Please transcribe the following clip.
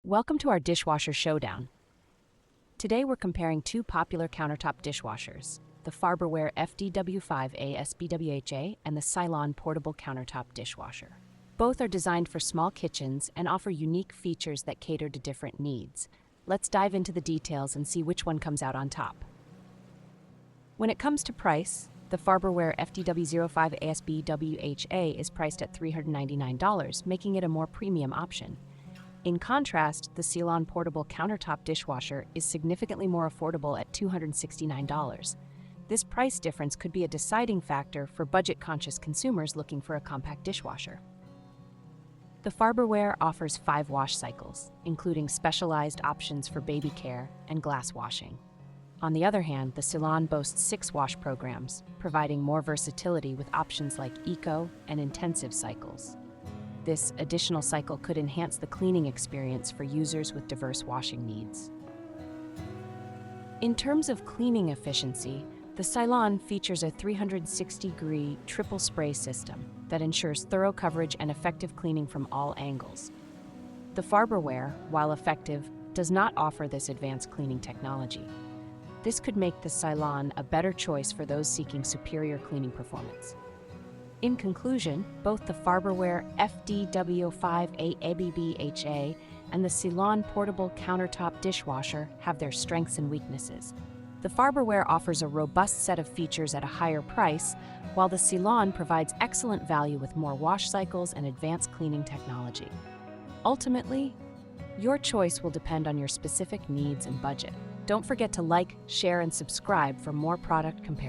Welcome to our dishwasher showdown. Today we're comparing two popular countertop dishwashers, the Farberware FDW5A SBWHA and the Silonn portable countertop dishwasher. Both are designed for small kitchens and offer unique features that cater to different needs. Let's dive into the details and see which one comes out on top. When it comes to price, the Farberware FDW05 SBWHA is priced at $399, making it a more premium option. In contrast, the Silonn portable countertop dishwasher is significantly more affordable at $269. This price difference could be a deciding factor for budget-conscious consumers looking for a compact dishwasher. The Farberware offers 5 wash cycles, including specialized options for baby care and glass washing. On the other hand, the Silonn boasts 6 wash programs, providing more versatility with options like eco and intensive cycles. This additional cycle could enhance the cleaning experience for users with diverse washing needs. In terms of cleaning efficiency, the Silonn features a 360-degree triple spray system that ensures thorough coverage and effective cleaning from all angles. The Farberware, while effective, does not offer this advanced cleaning technology. This could make the Silonn a better choice for those seeking superior cleaning performance. In conclusion, both the Farberware FDW5A ABBHA and the Silonn portable countertop dishwasher have their strengths and weaknesses. The Farberware offers a robust set of features at a higher price, while the Silonn provides excellent value with more wash cycles and advanced cleaning technology. Ultimately, your choice will depend on your specific needs and budget. Don't forget to like, share, and subscribe for more product comparisons.